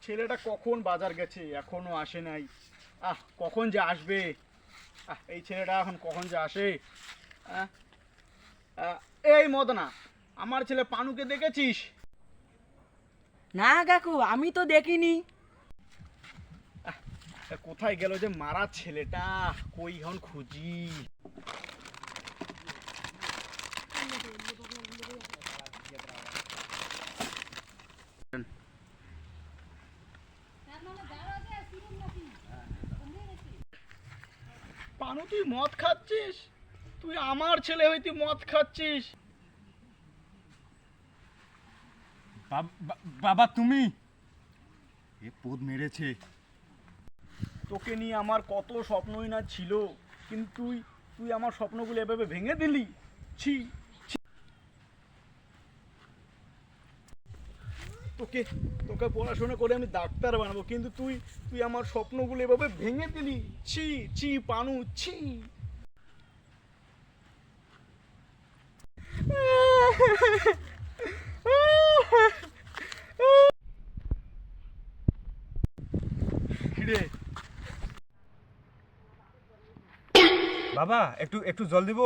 ছেলেটা কখন বাজার গেছে এখনো আসে নাই। কখন যে আসবে। এই ছেলেটা এখন কখন যে আসে। আহ, আহ, এই মদনা, আমার ছেলে পানুকে দেখেছিস? না কাকু, আমি তো দেখিনি। কোথায় গেল যে মারা ছেলেটা, কই এখন খুঁজি। পানু, তুই মদ খাচ্ছিস? তুই আমার ছেলে হই, তুই মদ খাচ্ছিস? বাবা তুমি, এ পোদ মেরেছে। তোকে নিয়ে আমার কত স্বপ্নই না ছিল, কিন্তু তুই তুই আমার স্বপ্নগুলো এভাবে ভেঙে দিলি। ছি ছি। তোকে তোকে পড়াশোনা করে আমি ডাক্তার বানাবো, কিন্তু তুই তুই আমার স্বপ্নগুলো এভাবে ভেঙে দিলি। ছি ছি পানু, ছি। কিরে? বাবা একটু একটু জল দিব?